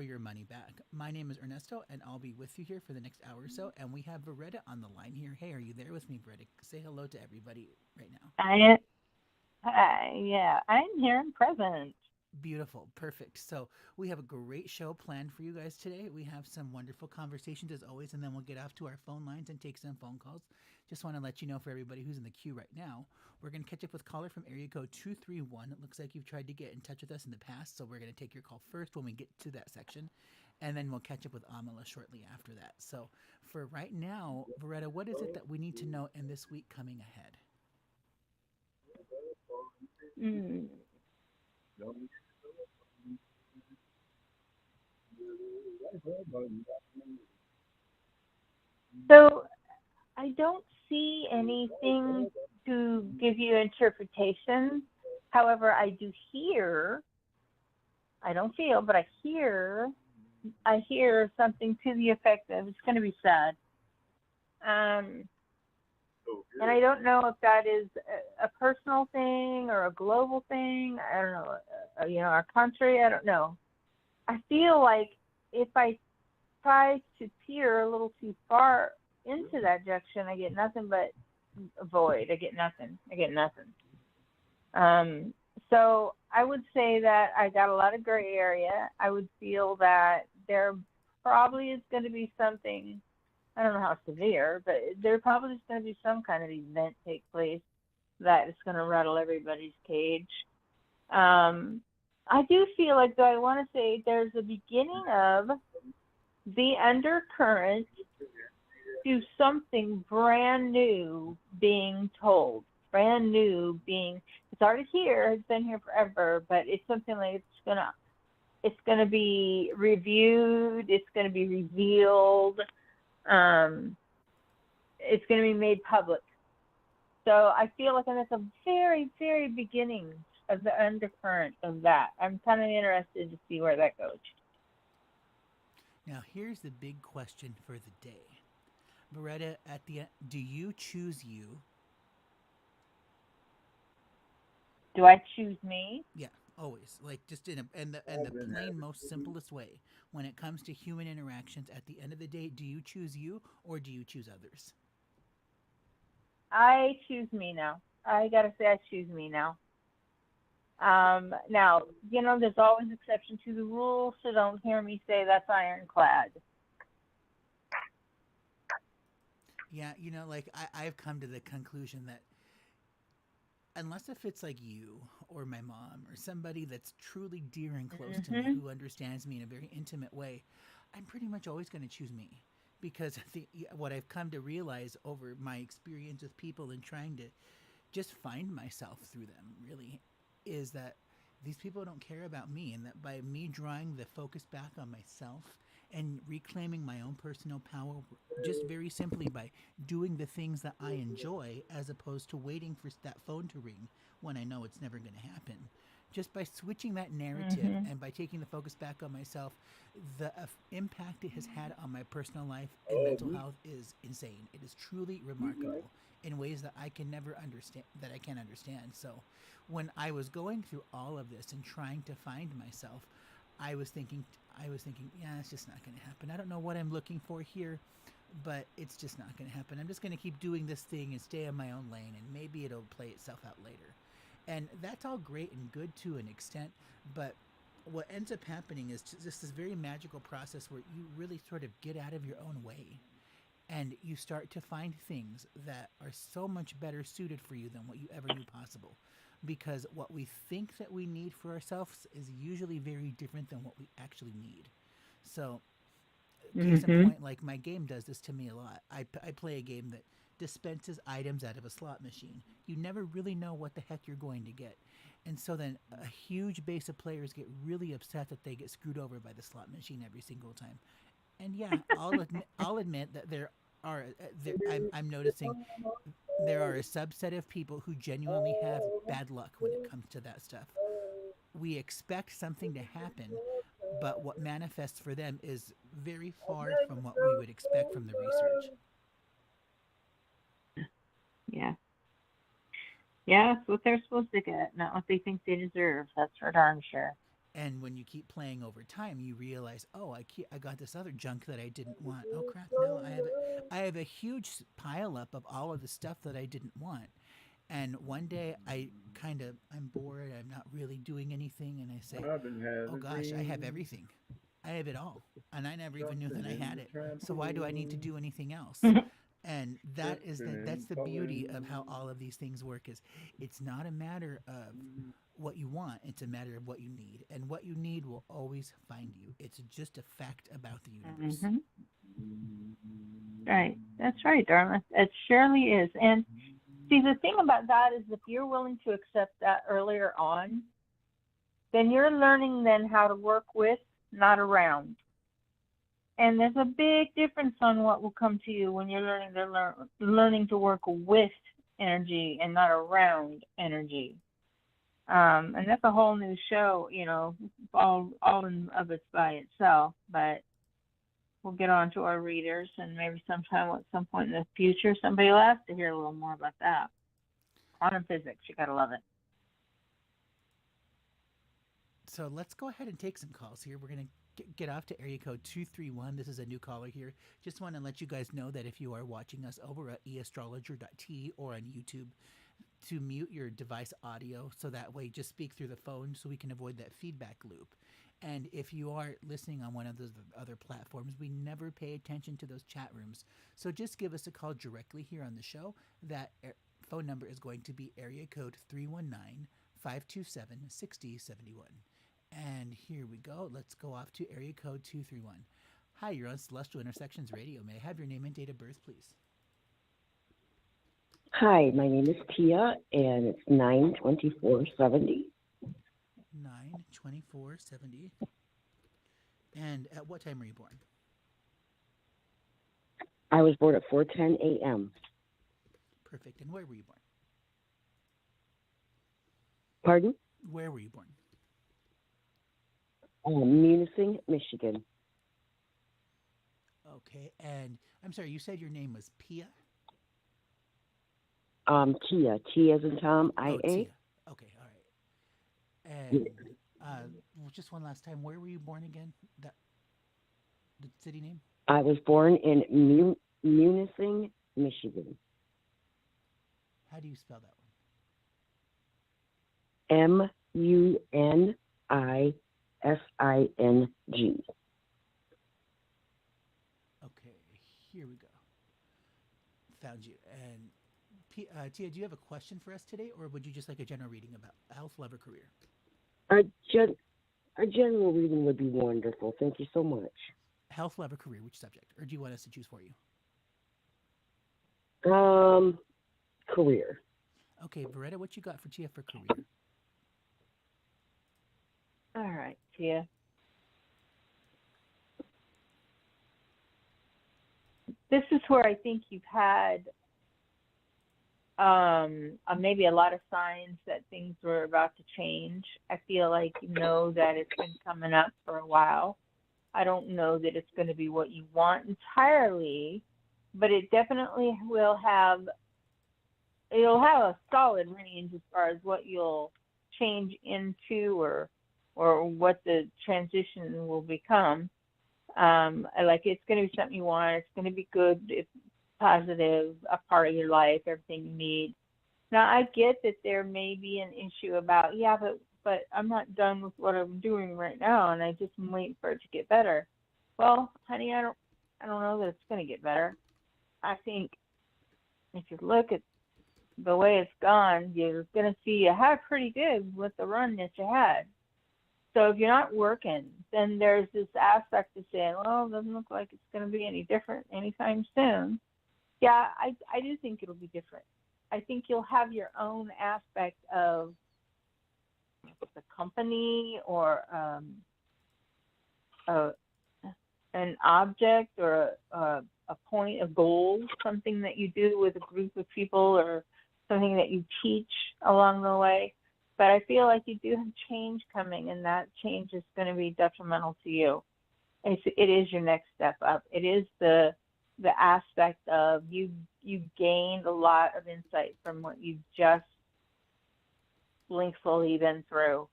or your money back. My name is Ernesto, and I'll be with you here for the next hour or so. And we have Veretta on the line here. Hey, are you there with me, Veretta? Say hello to everybody right now. I, yeah, I'm here and present. Beautiful. Perfect. So, we have a great show planned for you guys today. We have some wonderful conversations as always, and then we'll get off to our phone lines and take some phone calls. Just want to let you know for everybody who's in the queue right now, we're going to catch up with caller from area code 231. It looks like you've tried to get in touch with us in the past, so we're going to take your call first when we get to that section, and then we'll catch up with Amala shortly after that. So, for right now, Veretta, what is it that we need to know in this week coming ahead? Mm. So I don't see anything to give you interpretation. However, I do hear, I don't feel, but I hear something to the effect of it's going to be sad. Um, and I don't know if that is a personal thing or a global thing. I don't know, our country. I don't know. I feel like if I try to peer a little too far into that direction, I get nothing but a void. I get nothing. I get nothing. Um, so I would say that I got a lot of gray area. I would feel that there probably is going to be something. I don't know how severe, but there probably is going to be some kind of event take place that is going to rattle everybody's cage. Um, I do feel like, though, I want to say there's a beginning of the undercurrent to something brand new being told. Brand new being, it's already here, it's been here forever, but it's something like it's gonna be reviewed, it's gonna be revealed, um, it's gonna be made public. So I feel like I'm at the very, very beginning of the undercurrent of that. I'm kind of interested to see where that goes. Now, here's the big question for the day. Beretta, at the end, do you choose you? Do I choose me? Yeah, always. Like just in the plain most simplest way. When it comes to human interactions, at the end of the day, do you choose you or do you choose others? I choose me now. I gotta say, I choose me now. Now, there's always exception to the rule, so don't hear me say that's ironclad. Yeah, like I've come to the conclusion that unless if it's like you or my mom or somebody that's truly dear and close to me Hmm. who understands me in a very intimate way, I'm pretty much always going to choose me because what I've come to realize over my experience with people and trying to just find myself through them really is that these people don't care about me, and that by me drawing the focus back on myself and reclaiming my own personal power just very simply by doing the things that I enjoy as opposed to waiting for that phone to ring when I know it's never going to happen. Just by switching that narrative Hmm. and by taking the focus back on myself, the impact it has had on my personal life and mental health is insane. It is truly remarkable in ways that I can never understand, that I can't understand. So, when I was going through all of this and trying to find myself, I was thinking, yeah, it's just not going to happen. I don't know what I'm looking for here, but it's just not going to happen. I'm just going to keep doing this thing and stay in my own lane, and maybe it'll play itself out later. And that's all great and good to an extent, but what ends up happening is just this very magical process where you really sort of get out of your own way and you start to find things that are so much better suited for you than what you ever knew possible, because what we think that we need for ourselves is usually very different than what we actually need. So, case in Hmm. point, like my game does this to me a lot. I play a game that dispenses items out of a slot machine. You never really know what the heck you're going to get. And so then a huge base of players get really upset that they get screwed over by the slot machine every single time. And yeah, I'll admit that I'm noticing there are a subset of people who genuinely have bad luck when it comes to that stuff. We expect something to happen, but what manifests for them is very far from what we would expect from the research. Yeah. Yeah, that's what they're supposed to get, not what they think they deserve. That's for darn sure. And when you keep playing over time, you realize, oh, I got this other junk that I didn't want. Oh crap! No, I have a huge pile up of all of the stuff that I didn't want. And one day I'm bored. I'm not really doing anything, and I say, I've been oh having gosh, I have dreams, everything. I have it all, and I never even knew jumping that I had in it. the So why do I need to trampoline, do anything else? And tripping that's and the beauty of how falling. all of these things work. Is it's not a matter of what you want; it's a matter of what you need, and what you need will always find you. It's just a fact about the universe. Hmm. Right. That's right, darling. It surely is. And see, the thing about that is if you're willing to accept that earlier on, then you're learning then how to work with, not around. And there's a big difference on what will come to you when you're learning to work with energy and not around energy. And that's a whole new show, all of it's by itself. But we'll get on to our readers, and maybe sometime at some point in the future, somebody will ask to hear a little more about that. Quantum physics, you gotta love it. So let's go ahead and take some calls here. We're going to get off to area code 231. This is a new caller here. Just want to let you guys know that if you are watching us over at eastrologer.t or on YouTube, to mute your device audio so that way just speak through the phone so we can avoid that feedback loop. And if you are listening on one of those other platforms, we never pay attention to those chat rooms. So just give us a call directly here on the show. That phone number is going to be area code 319 527 6071. And here we go. Let's go off to area code 231. Hi, you're on Celestial Intersections Radio. May I have your name and date of birth, please? Hi, my name is Tia, and it's 9/24/70. 9/24/70. And at what time were you born? I was born at 4:10 a.m. Perfect. And where were you born? Pardon? Where were you born? Munising, Michigan. Okay. And I'm sorry, you said your name was Pia? Tia. T as in Tom, Oh, I-A. Tia. Okay, all right. And just one last time, where were you born again? The city name? I was born in Munising, Michigan. How do you spell that Munising. Okay, here we go. Found you. And Tia, do you have a question for us today, or would you just like a general reading about health, love, or career? A general reading would be wonderful. Thank you so much. Health, love, or career, which subject? Or do you want us to choose for you? Career. Okay, Beretta, what you got for Tia for career? All right, Tia. This is where I think you've had maybe a lot of signs that things were about to change. I feel like you know that it's been coming up for a while. I don't know that it's going to be what you want entirely, but it definitely it'll have a solid range as far as what you'll change into or what the transition will become. Like it's going to be something you want. It's going to be good. It's positive, a part of your life, everything you need. Now I get that there may be an issue about but I'm not done with what I'm doing right now, and I just am waiting for it to get better. Well, honey, I don't know that it's going to get better. I think if you look at the way it's gone, you're going to see you had pretty good with the run that you had. So if you're not working, then there's this aspect of saying, well, it doesn't look like it's going to be any different anytime soon. Yeah, I do think it'll be different. I think you'll have your own aspect of the company or an object or a point, a goal, something that you do with a group of people or something that you teach along the way. But I feel like you do have change coming, and that change is going to be detrimental to you. It is your next step up. It is the aspect of you gained a lot of insight from what you've just blissfully been through.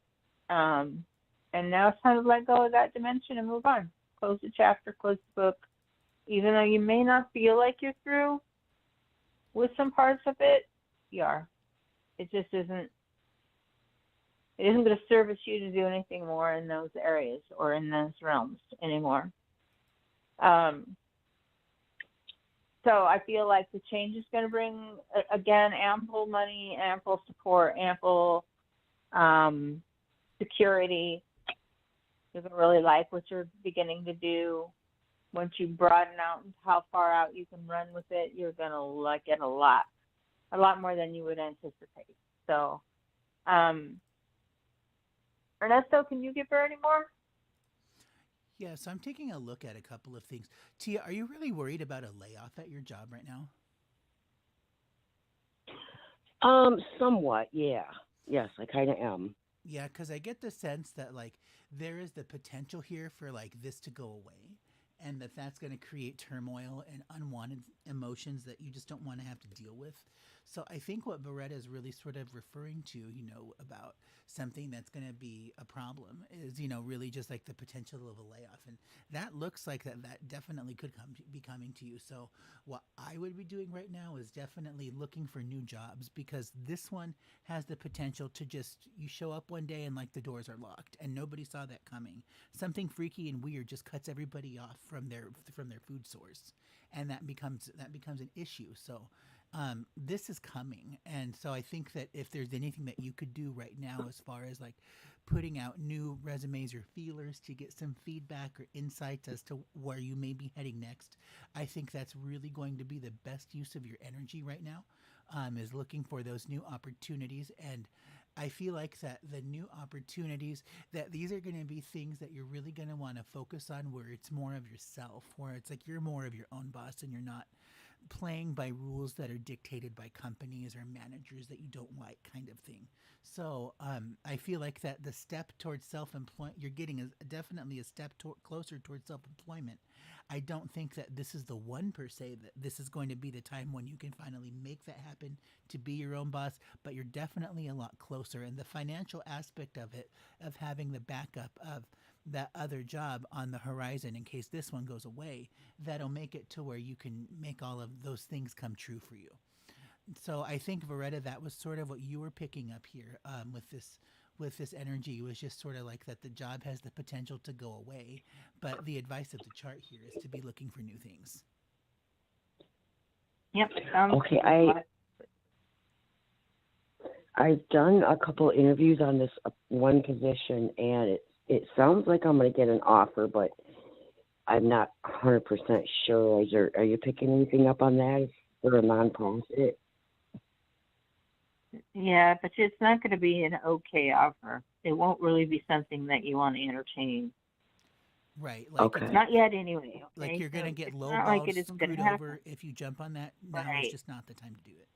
And now it's time to let go of that dimension and move on. Close the chapter, close the book. Even though you may not feel like you're through with some parts of it, you are. It just isn't. It isn't going to service you to do anything more in those areas or in those realms anymore. So I feel like the change is going to bring, again, ample money, ample support, ample security. You're going to really like what you're beginning to do. Once you broaden out how far out you can run with it, you're going to like it a lot more than you would anticipate. So, Ernesto, can you give her any more? Yeah, so I'm taking a look at a couple of things. Tia, are you really worried about a layoff at your job right now? Somewhat, yeah. Yes, I kind of am. Yeah, because I get the sense that like there is the potential here for like this to go away, and that's going to create turmoil and unwanted emotions that you just don't want to have to deal with. So I think what Beretta is really sort of referring to, about something that's going to be a problem is, really just like the potential of a layoff. And that looks like that definitely could be coming to you. So what I would be doing right now is definitely looking for new jobs, because this one has the potential to just, you show up one day and like the doors are locked and nobody saw that coming. Something freaky and weird just cuts everybody off from their food source, and that becomes an issue. So this is coming. And so I think that if there's anything that you could do right now, as far as like putting out new resumes or feelers to get some feedback or insights as to where you may be heading next, I think that's really going to be the best use of your energy right now, is looking for those new opportunities. And I feel like that the new opportunities, that these are going to be things that you're really going to want to focus on, where it's more of yourself, where it's like you're more of your own boss and you're not playing by rules that are dictated by companies or managers that you don't like, kind of thing. So I feel like that the step towards self-employment you're getting is definitely a step closer towards self-employment. I don't think that this is the one per se, that this is going to be the time when you can finally make that happen to be your own boss, but you're definitely a lot closer. And the financial aspect of it, of having the backup of that other job on the horizon in case this one goes away, that'll make it to where you can make all of those things come true for you. So I think, Veretta, that was sort of what you were picking up here, with this energy. It was just sort of like that the job has the potential to go away, but the advice of the chart here is to be looking for new things. Yep. Okay, I've done a couple of interviews on this one position, and it sounds like I'm going to get an offer, but I'm not 100% sure. Are you picking anything up on that for a nonprofit? Yeah, but it's not going to be an okay offer. It won't really be something that you want to entertain. Right. Like okay. Not yet, anyway. Okay? Like you're going to get lowballed, like it isn't screwed gonna over if you jump on that. Now right. It's just not the time to do it.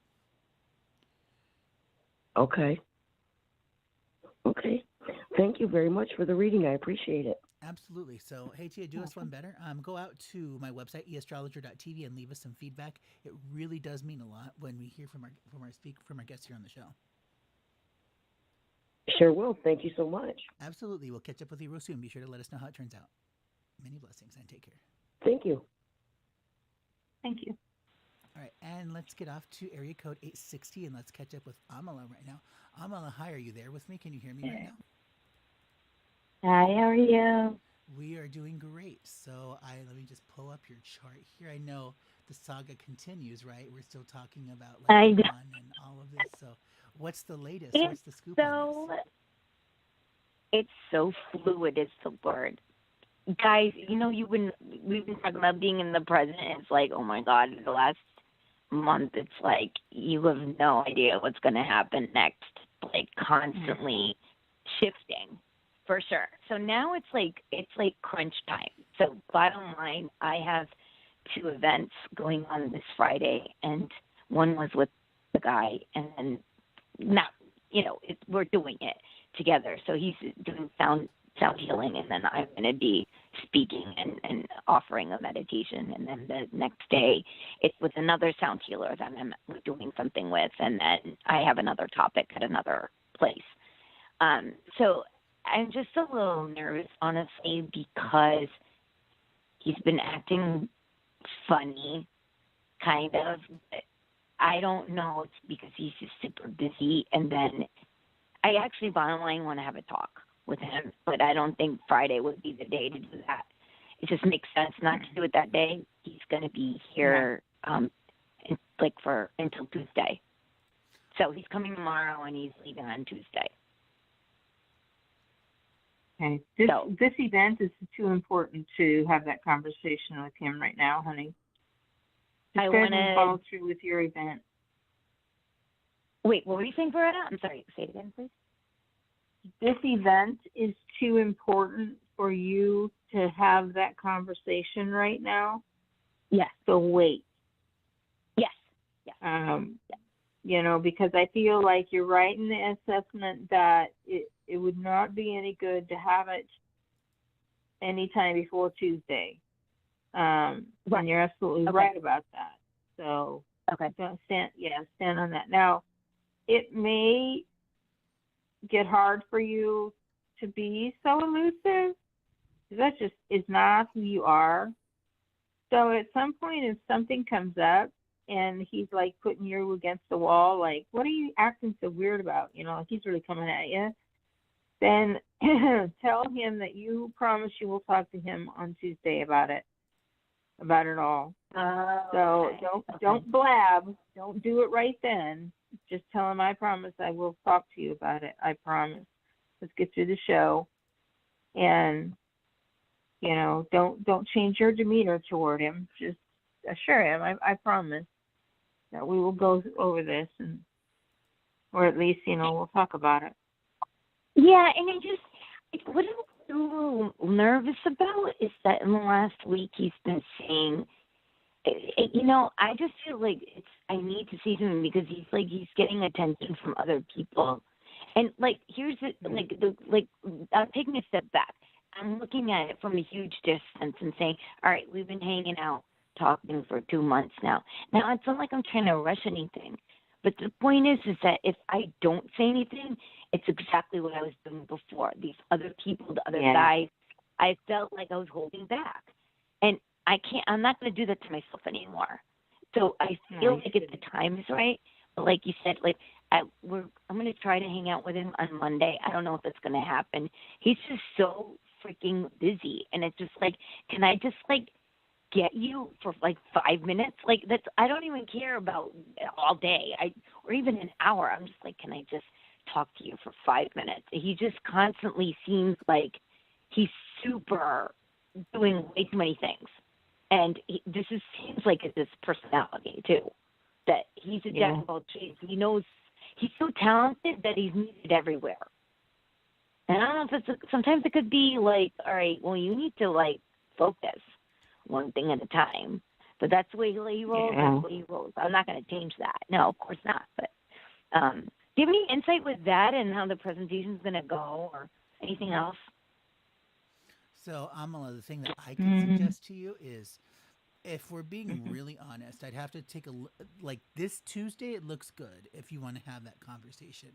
Okay. Okay. Thank you very much for the reading. I appreciate it. Absolutely. So, hey, Tia, do us one better. Go out to my website, eastrologer.tv, and leave us some feedback. It really does mean a lot when we hear from our guests here on the show. Sure will. Thank you so much. Absolutely. We'll catch up with you real soon. Be sure to let us know how it turns out. Many blessings and take care. Thank you. Thank you. All right, and let's get off to area code 860, and let's catch up with Amala right now. Amala, hi, are you there with me? Can you hear me right now? Hi, how are you? We are doing great. So let me just pull up your chart here. I know the saga continues, right? We're still talking about like Iran and all of this. So what's the latest? What's the scoop on this? It's so fluid is the word. Guys, we've been talking about being in the present. It's like, oh my God, the last month, it's like you have no idea what's going to happen next, like constantly shifting. For sure. So now it's like crunch time. So bottom line, I have 2 events going on this Friday, and one was with the guy, and then we're doing it together. So he's doing sound healing, and then I'm going to be speaking and offering a meditation. And then the next day, it's with another sound healer that I'm doing something with, and then I have another topic at another place. So I'm just a little nervous, honestly, because he's been acting funny, kind of. I don't know. It's because he's just super busy. And then I actually, bottom line, want to have a talk with him, but I don't think Friday would be the day to do that. It just makes sense not to do it that day. He's going to be here, for until Tuesday. So he's coming tomorrow and he's leaving on Tuesday. Okay. This event is too important to have that conversation with him right now, honey. Just go ahead and follow through with your event. Wait, what were you saying, Beretta? I'm sorry. Say it again, please. This event is too important for you to have that conversation right now. Yes. So wait. Yes. Yes. Because I feel like you're right in the assessment that it would not be any good to have it anytime before Tuesday. And you're absolutely right about that. So stand on that. Now, it may get hard for you to be so elusive. That just is not who you are. So at some point, if something comes up and he's like putting you against the wall, like, what are you acting so weird about? Like he's really coming at you. Then tell him that you promise you will talk to him on Tuesday about it all. Don't blab. Don't do it right then. Just tell him, I promise I will talk to you about it. I promise. Let's get through the show. And, don't change your demeanor toward him. Just assure him, I promise that we will go over this, or at least, we'll talk about it. Yeah, and what I'm a little nervous about is that in the last week he's been saying, I just feel like I need to see him because he's getting attention from other people, and here's I'm taking a step back. I'm looking at it from a huge distance and saying, all right, we've been hanging out, talking for 2 months now. Now it's not like I'm trying to rush anything, but the point is that if I don't say anything, it's exactly what I was doing before. These other people, the other guys, I felt like I was holding back, and I'm not going to do that to myself anymore. So I feel like if the time is right, but like you said, I'm going to try to hang out with him on Monday. I don't know if it's going to happen. He's just so freaking busy, and it's just can I just get you for 5 minutes? I don't even care about all day, or even an hour. I'm just can I just talk to you for 5 minutes? He just constantly seems like he's super doing way too many things. And seems like it's his personality, too, that he's a jack of all trades. He knows he's so talented that he's needed everywhere. And I don't know if sometimes it could be all right, well, you need to, focus one thing at a time. But that's the way he rolls. Yeah. That's the way he rolls. I'm not going to change that. No, of course not. But do you have any insight with that and how the presentation's going to go or anything else? So, Amala, the thing that I can suggest to you is, if we're being really honest, I'd have to take this Tuesday, it looks good if you want to have that conversation.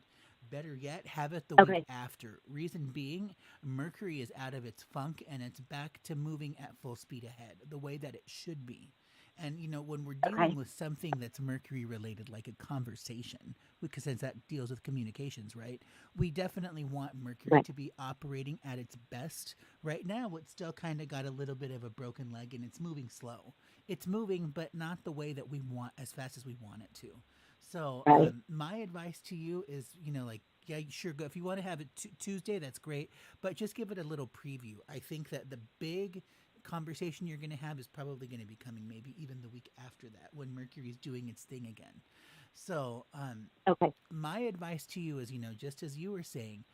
Better yet, have it the week after. Reason being, Mercury is out of its funk and it's back to moving at full speed ahead, the way that it should be. And, when we're dealing with something that's Mercury related, like a conversation, because since that deals with communications, right? We definitely want Mercury to be operating at its best. Right now, it's still kind of got a little bit of a broken leg and it's moving slow. It's moving, but not the way that we want, as fast as we want it to. So my advice to you is, sure, go. If you want to have it Tuesday, that's great. But just give it a little preview. I think that the big conversation you're going to have is probably going to be coming maybe even the week after that, when Mercury's doing its thing again. So my advice to you is, just as you were saying,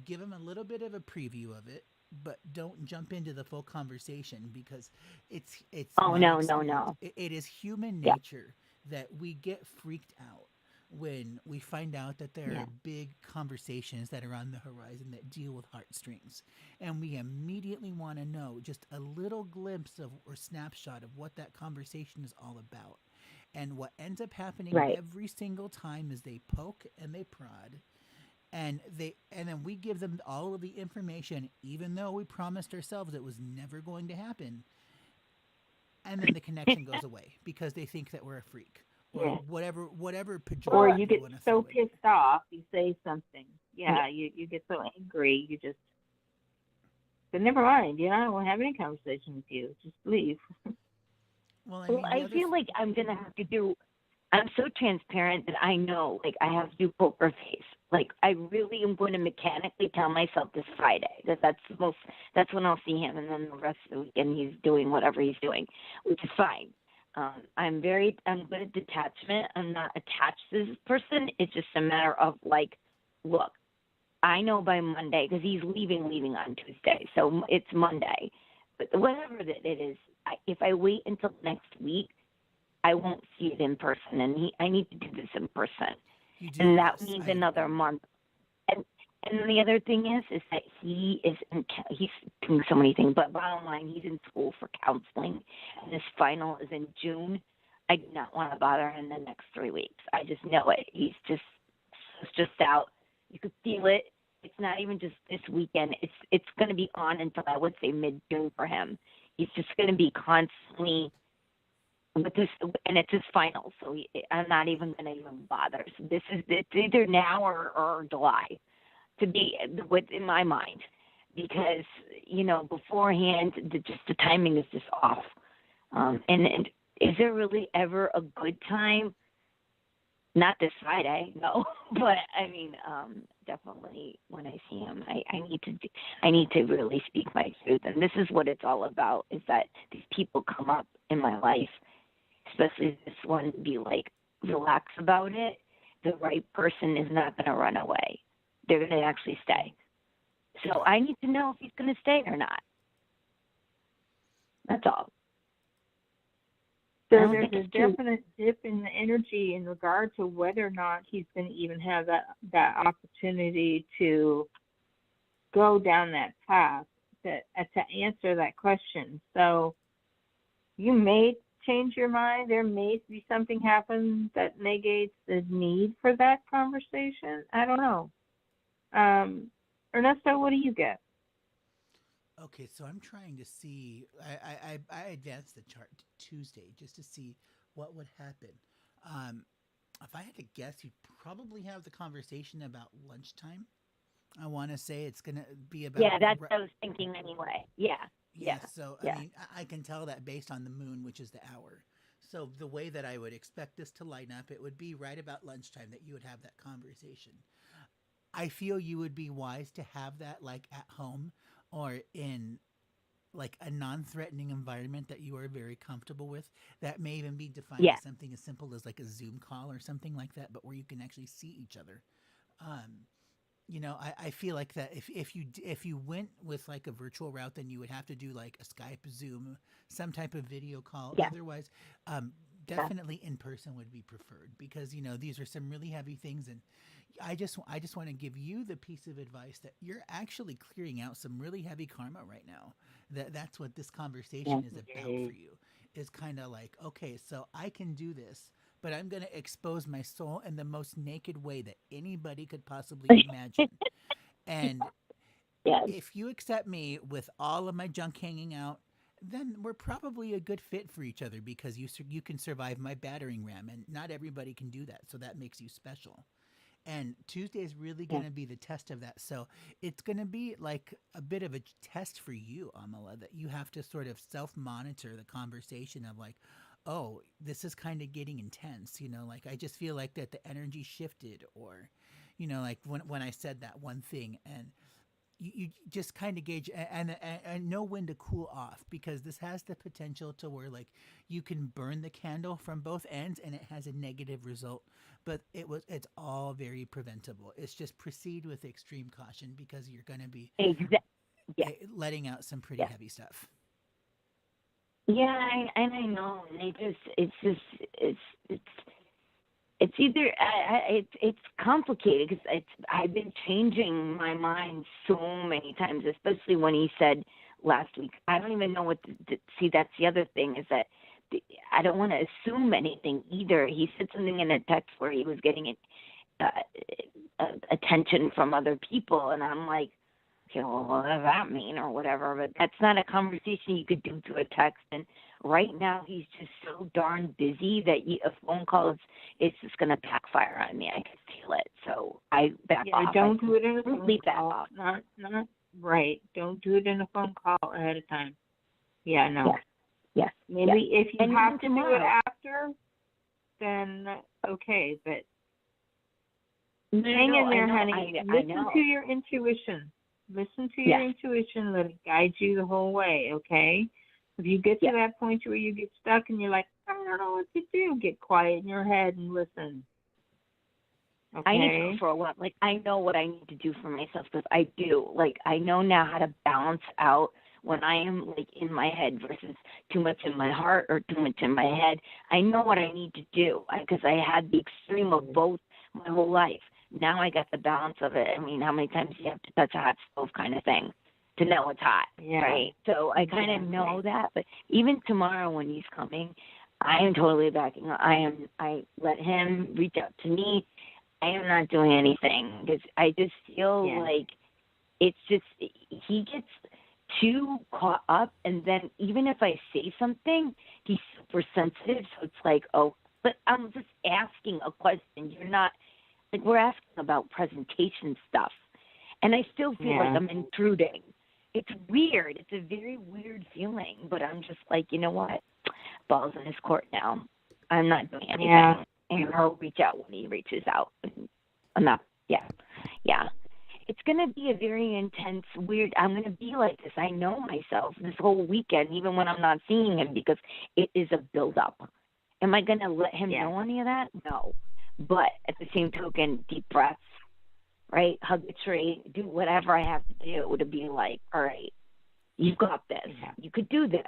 give him a little bit of a preview of it, but don't jump into the full conversation, because it's no. It is human nature that we get freaked out when we find out that there are big conversations that are on the horizon that deal with heartstrings. And we immediately want to know just a little glimpse of or snapshot of what that conversation is all about. And what ends up happening every single time is they poke and they prod and then we give them all of the information, even though we promised ourselves it was never going to happen, and then the connection goes away because they think that we're a freak or Yeah. whatever Or pejorative you you get want to so throw in. pissed off, you say something. Yeah, you get so angry, you just. But never mind. I don't want to have any conversation with you. Just leave. Well, I Well, mean, the I other feel like I'm gonna have to do. I'm so transparent that I know, like, I have to do poker face. Like, I really am going to mechanically tell myself this Friday that's when I'll see him, and then the rest of the weekend he's doing whatever he's doing, which is fine. I'm good at detachment. I'm not attached to this person. It's just a matter of, like, look, I know by Monday, because he's leaving on Tuesday, so it's Monday. But whatever that it is, if I wait until next week, I won't see it in person, and I need to do this in person, you do, and that yes, means I agree. another month. And the other thing is that he's doing so many things, but bottom line, he's in school for counseling, and his final is in June. I do not want to bother him in the next 3 weeks. I just know it. He's just out. You could feel it. It's not even just this weekend. It's going to be on until, I would say, mid-June for him. He's just going to be constantly with this, and it's his final, so I'm not even going to even bother. So it's either now or July, to be in my mind, because beforehand the timing is just off. And is there really ever a good time? Not this Friday, no. But I mean, definitely when I see him, I need to really speak my truth, and this is what it's all about: is that these people come up in my life, especially this one, be like, relax about it. The right person is not going to run away. They're going to actually stay. So I need to know if he's going to stay or not. That's all. So there's a definite dip in the energy in regard to whether or not he's going to even have that opportunity to go down that path to answer that question. So you may change your mind. There may be something happen that negates the need for that conversation. I don't know. Ernesto, what do you get? Okay, so I'm trying to see. I advanced the chart to Tuesday just to see what would happen. Um, if I had to guess, you'd probably have the conversation about lunchtime. I want to say it's going to be about. Yeah, that's what I was thinking anyway. Yeah. Yes, so yeah. I mean, I can tell that based on the moon, which is the hour. So the way that I would expect this to line up, it would be right about lunchtime that you would have that conversation. I feel you would be wise to have that like at home or in like a non-threatening environment that you are very comfortable with. That may even be defined Yeah. as something as simple as like a Zoom call or something like that, but where you can actually see each other. Um, I feel like that if you went with like a virtual route, then you would have to do like a Skype, Zoom, some type of video call. Yeah. Otherwise, definitely in person would be preferred because these are some really heavy things, and I just want to give you the piece of advice that you're actually clearing out some really heavy karma right now. That's what this conversation is about for you. Is kind of like, okay, so I can do this, but I'm going to expose my soul in the most naked way that anybody could possibly imagine. And if you accept me with all of my junk hanging out, then we're probably a good fit for each other because you can survive my battering ram, and not everybody can do that. So that makes you special. And Tuesday is really going to be the test of that. So it's going to be like a bit of a test for you, Amala, that you have to sort of self-monitor the conversation of like, oh, this is kind of getting intense. Like I just feel like that the energy shifted, or, like when I said that one thing, and you just kind of gauge and know when to cool off, because this has the potential to where like you can burn the candle from both ends and it has a negative result, but it's all very preventable. It's just proceed with extreme caution because you're going to be letting out some pretty heavy stuff. Yeah, and I know, and it's either it's complicated because I've been changing my mind so many times, especially when he said last week. I don't even know what to see. That's the other thing, is that I don't want to assume anything either. He said something in a text where he was getting it. attention from other people. And I'm like, okay, well, what does that mean or whatever? But that's not a conversation you could do through a text. And right now he's just so darn busy that a phone call is just going to backfire on me. I can feel it. So I back off. Don't do it in a phone call. Off. Not right. Don't do it in a phone call ahead of time. Yeah, no. Yes. Maybe if you have to tomorrow. do it after, then okay, but hang in there, honey. Listen to your intuition. Listen to your intuition. Let it guide you the whole way, okay? If you get to that point where you get stuck and you're like, I don't know what to do, get quiet in your head and listen. Okay? I need to go for a walk. Like, I know what I need to do for myself because I do. Like, I know now how to balance out when I am, like, in my head versus too much in my heart or too much in my head. I know what I need to do because I had the extreme of both my whole life. Now I got the balance of it. I mean, how many times do you have to touch a hot stove kind of thing to know it's hot, right? So I kind of know that. But even tomorrow when he's coming, I am totally backing up. I let him reach out to me. I am not doing anything because I just feel like it's just he gets too caught up, and then even if I say something, he's super sensitive. So it's like, oh, but I'm just asking a question. You're not. Like, we're asking about presentation stuff, and I still feel like I'm intruding. It's weird. It's a very weird feeling, but I'm just like, you know what? Ball's in his court now. I'm not doing anything, and he'll reach out when he reaches out. I'm not, It's going to be a very intense, weird, I'm going to be like this. I know myself this whole weekend, even when I'm not seeing him, because it is a build-up. Am I going to let him know any of that? No. But at the same token, deep breaths, right? Hug the tree, do whatever I have to do to be like, all right, you've got this. Yeah. You could do this.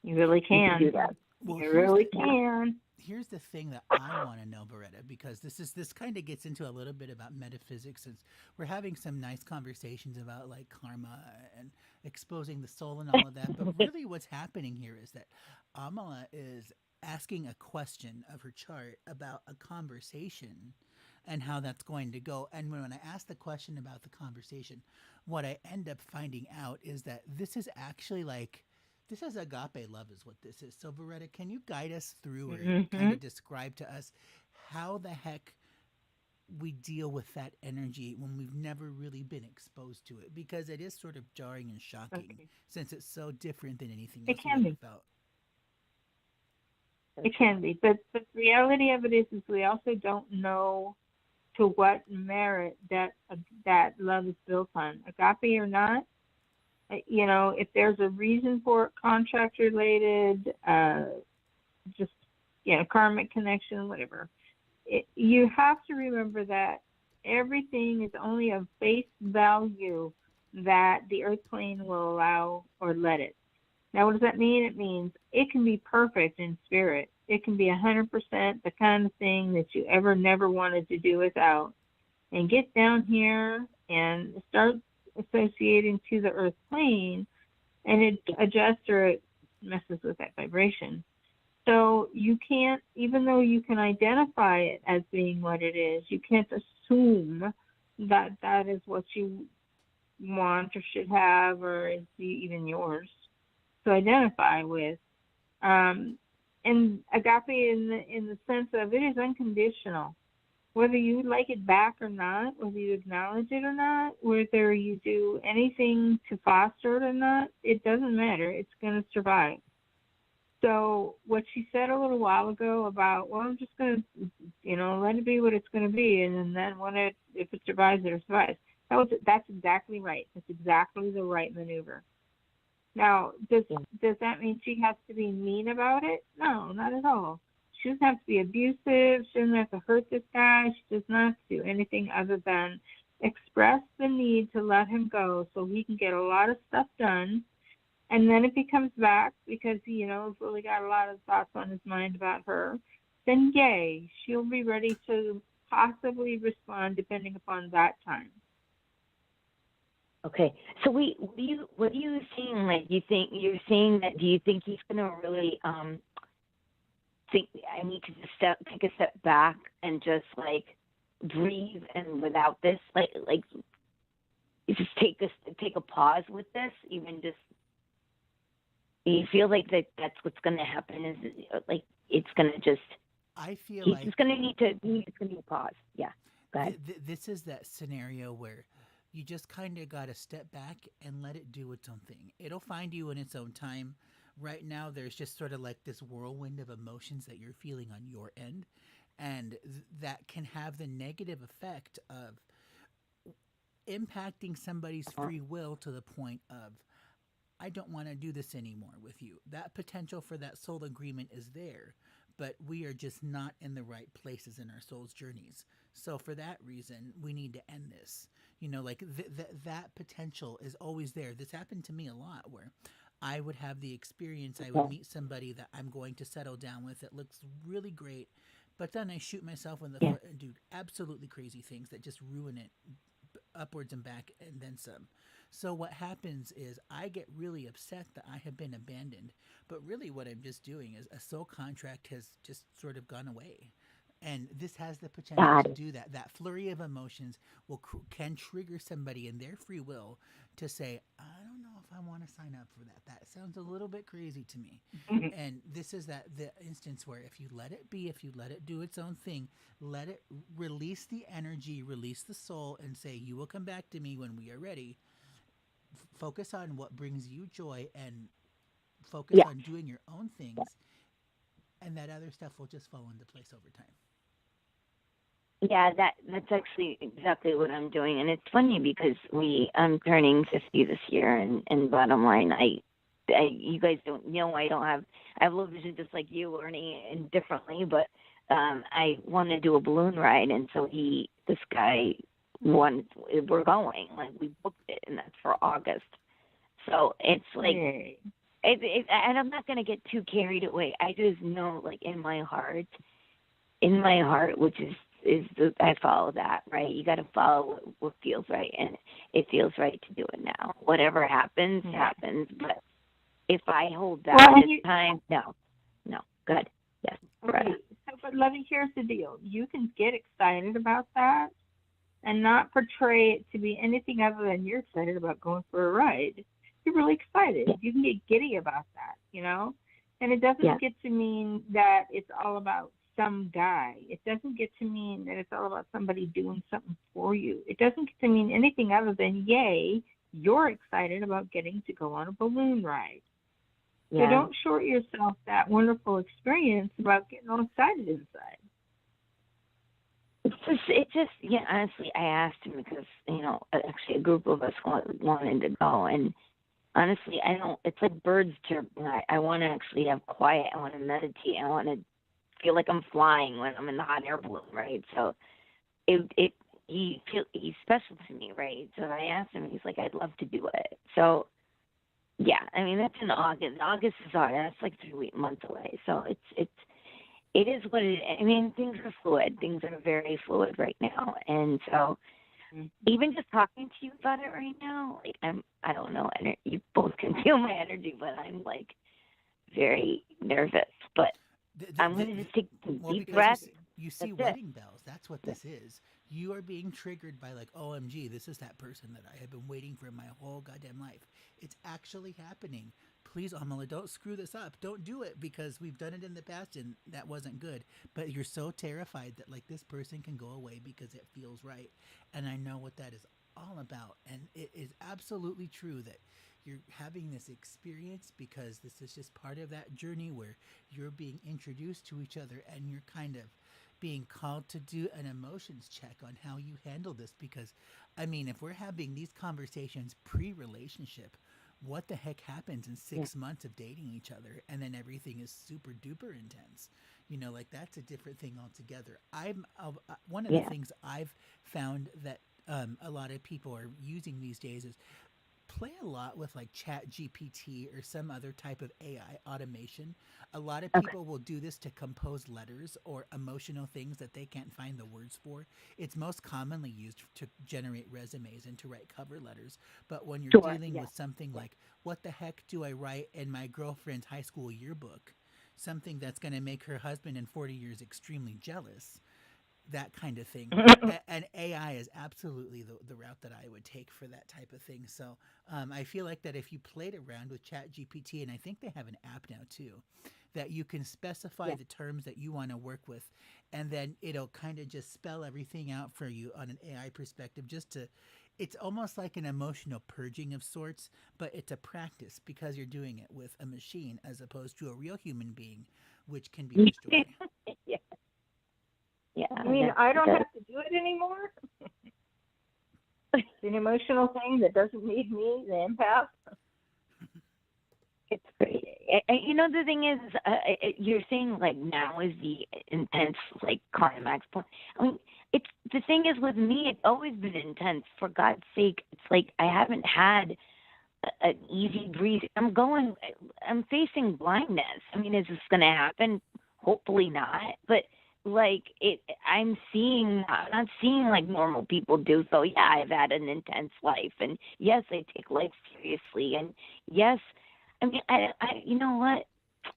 You really can. You could do that. Well, you really can. Here's the thing that I want to know, Beretta, because this kind of gets into a little bit about metaphysics, since we're having some nice conversations about like karma and exposing the soul and all of that. But really what's happening here is that Amala is asking a question of her chart about a conversation and how that's going to go. And when I ask the question about the conversation, what I end up finding out is that this is actually like, this is agape love is what this is. So Beretta, can you guide us through or kind of describe to us how the heck we deal with that energy when we've never really been exposed to it? Because it is sort of jarring and shocking since it's so different than anything else we've ever felt. It can be, but the reality of it is we also don't know to what merit that love is built on, agape or not. You know, if there's a reason for it, contract related, just karmic connection, whatever. You have to remember that everything is only of face value that the earth plane will allow or let it. Now, what does that mean? It means it can be perfect in spirit. It can be 100% the kind of thing that you ever never wanted to do without. And get down here and start associating to the earth plane, and it adjusts or it messes with that vibration. So you can't, even though you can identify it as being what it is, you can't assume that that is what you want or should have or is even yours to identify with. And agape in the sense of it is unconditional. Whether you like it back or not, whether you acknowledge it or not, whether you do anything to foster it or not, it doesn't matter. It's going to survive. So what she said a little while ago about, well, I'm just going to, let it be what it's going to be, and then if it survives, it survives. That's exactly right. That's exactly the right maneuver. Now, does that mean she has to be mean about it? No, not at all. She doesn't have to be abusive. She doesn't have to hurt this guy. She does not do anything other than express the need to let him go so he can get a lot of stuff done. And then if he comes back because he, has really got a lot of thoughts on his mind about her, then yay, she'll be ready to possibly respond depending upon that time. Okay, so what are you seeing? Like, do you think he's going to really think I need to just take a step back and just like breathe and without this, like just take a pause with this, even just you feel like that's what's going to happen is like it's going to just I feel he's just like going to need to it's going to be a pause. Yeah, go ahead. this is that scenario where you just kind of got to step back and let it do its own thing. It'll find you in its own time. Right now, there's just sort of like this whirlwind of emotions that you're feeling on your end, and that can have the negative effect of impacting somebody's free will to the point of I don't want to do this anymore with you. That potential for that soul agreement is there, but we are just not in the right places in our soul's journeys. So for that reason, we need to end this. You know, like that potential is always there. This happened to me a lot where I would have the experience, I would meet somebody that I'm going to settle down with. It looks really great, but then I shoot myself in the Yeah, foot and do absolutely crazy things that just ruin it upwards and back and then some. So what happens is I get really upset that I have been abandoned, but really what I'm just doing is a soul contract has just sort of gone away. And this has the potential got to it. do that. That flurry of emotions can trigger somebody in their free will to say, "I don't know if I want to sign up for that. That sounds a little bit crazy to me." And this is that the instance where if you let it be, if you let it do its own thing, let it release the energy, release the soul, and say, "You will come back to me when we are ready." Focus on what brings you joy and focus Yeah, on doing your own yeah, things, and that other stuff will just fall into place over time. yeah. That's actually exactly what I'm doing, and it's funny because I'm turning 50 this year, and bottom line, you guys don't know I have low vision just like you, learning it differently, but I want to do a balloon ride, and so this guy wants we're going like we booked it, and that's for August. So it's like Yay. and I'm not gonna get too carried away. I just know, like in my heart, which I follow that, right? You got to follow what feels right, and it feels right to do it now. Whatever happens, Yeah. happens. But if I hold back Well, and this you time, no, no, good, yes, okay. Greta, So, but Lovey, here's the deal. You can get excited about that and not portray it to be anything other than you're excited about going for a ride. You're really excited. yeah, You can get giddy about that, you know? And it yeah, doesn't get to mean that it's all about some guy. It doesn't get to mean that it's all about somebody doing something for you. It doesn't get to mean anything other than, yay, you're excited about getting to go on a balloon ride. So yeah. don't short yourself that wonderful experience about getting all excited inside. Yeah. Honestly, I asked him because actually a group of us wanted to go, and honestly, I don't. It's like birds chirping. I want to actually have quiet. I want to meditate. I want to feel like I'm flying when I'm in the hot air balloon, right? So it he's special to me, right? So I asked him. He's like, I'd love to do it. So yeah, I mean that's in August. August is hard. That's like 3 months away. So it is what it is. I mean, things are fluid. Things are very fluid right now, and so even just talking to you about it right now, like I don't know, and you both can feel my energy, but I'm like very nervous. But The, the, I'm the, gonna the, just take some well, deep because breaths. you see That's it. wedding bells. That's what this is. You are being triggered by like, OMG, this is that person that I have been waiting for my whole goddamn life. It's actually happening. Please, Amala, don't screw this up. Don't do it because we've done it in the past and that wasn't good. But you're so terrified that like this person can go away because it feels right. And I know what that is all about. And it is absolutely true that you're having this experience because this is just part of that journey where you're being introduced to each other and you're kind of being called to do an emotions check on how you handle this because I mean if we're having these conversations pre-relationship, what the heck happens in Yeah. 6 months of dating each other and then everything is super duper intense, you know, like that's a different thing altogether. One of the Yeah. things I've found that a lot of people are using these days is play a lot with like chat gpt or some other type of ai automation. A lot of Okay. people will do this to compose letters or emotional things that they can't find the words for. It's most commonly used to generate resumes and to write cover letters, but when you're Sure. dealing Yeah. with something Yeah. like what the heck do I write in my girlfriend's high school yearbook, something that's going to make her husband in 40 years extremely jealous, that kind of thing. And AI is absolutely the route that I would take for that type of thing. So I feel like that if you played around with Chat GPT, and I think they have an app now too, that you can specify Yeah. the terms that you want to work with, and then it'll kind of just spell everything out for you on an AI perspective, just to, it's almost like an emotional purging of sorts, but it's a practice because you're doing it with a machine as opposed to a real human being, which can be destroyed. Yeah. Yeah. I mean, That's, I don't that's, have to do it anymore. It's an emotional thing that doesn't need me, the empath. it's great. You know, the thing is, you're saying like now is the intense like climax point. I mean, it's the thing is with me, it's always been intense. For God's sake, it's like I haven't had an easy breeze. I'm facing blindness. I mean, is this going to happen? Hopefully not. But like I'm not seeing like normal people do. So yeah, I've had an intense life, and yes, I take life seriously, and yes, I mean, you know what?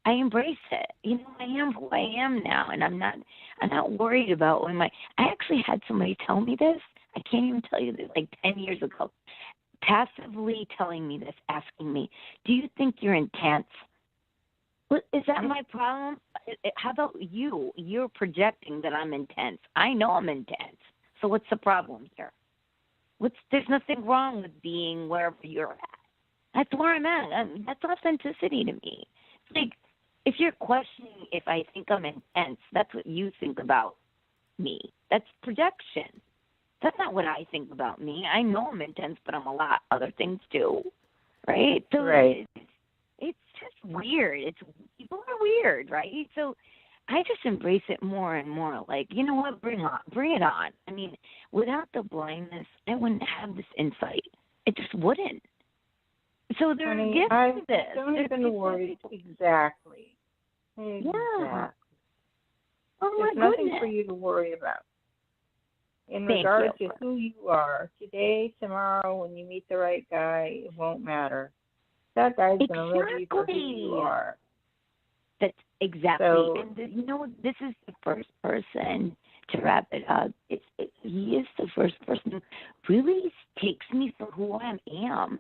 I embrace it. You know, I am who I am now, and I'm not worried about when I actually had somebody tell me this. I can't even tell you this, like 10 years ago, passively telling me this, asking me, "Do you think you're intense?" Well, is that my problem? How about you? You're projecting that I'm intense. I know I'm intense. So what's the problem here? There's nothing wrong with being wherever you're at. That's where I'm at. That's authenticity to me. It's like if you're questioning if I think I'm intense, that's what you think about me. That's projection. That's not what I think about me. I know I'm intense, but I'm a lot other things too, right? So Right. it's just weird. People are weird, right? So I just embrace it more and more. Like, you know what? Bring it on. I mean, without the blindness, I wouldn't have this insight. It just wouldn't. So there are Honey, gifts I to this. don't There's even gifts worry. to people. Exactly. Yeah. Exactly. Oh There's my nothing for goodness. you to worry about. In Thank regard you. to who you are, today, tomorrow, when you meet the right guy, it won't matter. That guy's going to love you for who you Exactly. are. That's exactly. So, And you know, this is the first person to wrap it up. He is the first person who really takes me for who I am.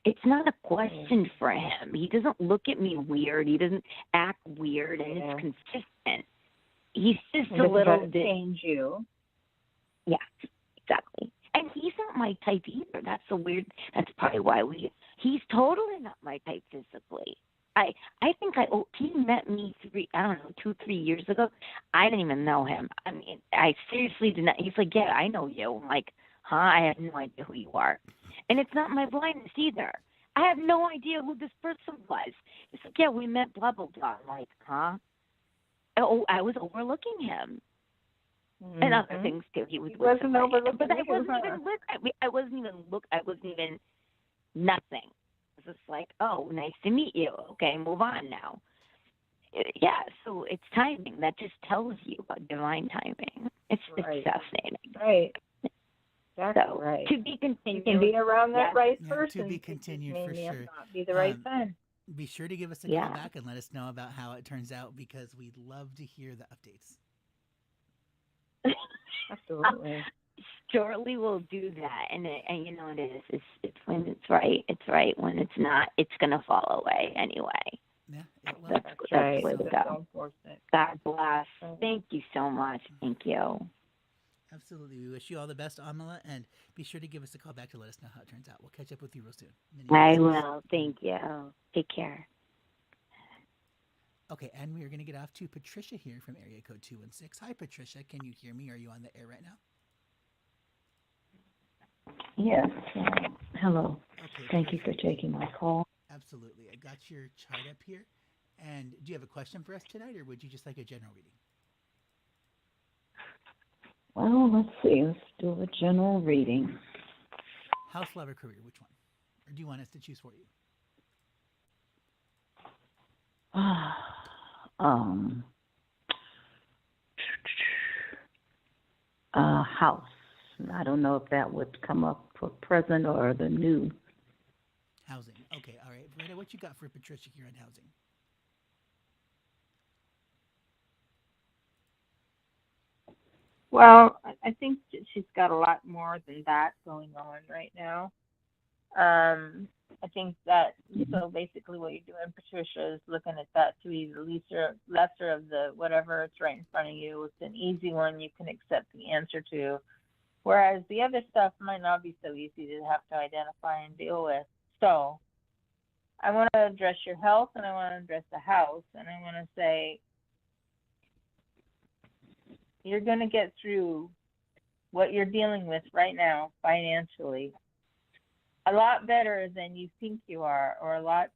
It's not a question for him. He doesn't look at me weird. He doesn't act weird, and it's consistent. He's just a little bit change you. Yeah, exactly. And he's not my type either. That's probably why he's totally not my type physically. I think he met me 2, 3 years ago. I didn't even know him. I mean, I seriously did not. He's like, yeah, I know you. I'm like, huh? I have no idea who you are. And it's not my blindness either. I have no idea who this person was. He's like, yeah, we met blah, blah, blah. I'm like, huh? Oh, I was overlooking him. And other things too. He wasn't overlooking but I you, wasn't even look. I wasn't even look. I wasn't even nothing. It was just like, oh, nice to meet you. Okay, move on now. Yeah, so it's timing. That just tells you about divine timing. It's fascinating. Right. That's So right. to be continued. You can be around that right Yeah, person. to be continued for may sure. not be the right time. Be sure to give us a call back and let us know about how it turns out, because we'd love to hear the updates. Absolutely. Surely we'll do that, and you know it is. It's when it's right. It's right. When it's not, it's gonna fall away anyway. Yeah, it will. That's right. the way to go. God bless. Thank you so much. Thank you. Absolutely. We wish you all the best, Amala, and be sure to give us a call back to let us know how it turns out. We'll catch up with you real soon. I will. Thank you. Take care. Okay, and we are going to get off to Patricia here from area code 216. Hi, Patricia. Can you hear me? Are you on the air right now? Yes. Hello. Okay. Thank you for taking my call. Absolutely. I got your chart up here. And do you have a question for us tonight, or would you just like a general reading? Well, let's see. Let's do a general reading. House, love, or career? Which one? Or do you want us to choose for you? House. I don't know if that would come up for present or the new. Housing. Okay, all right. Rita, what you got for Patricia here on housing? Well, I think that she's got a lot more than that going on right now. I think that so basically what you're doing, Patricia, is looking at that to be the lesser of the whatever it's right in front of you. It's an easy one you can accept the answer to, whereas the other stuff might not be so easy to have to identify and deal with. So I want to address your health and I want to address the house, and I want to say you're going to get through what you're dealing with right now financially a lot better than you think you are, or a lot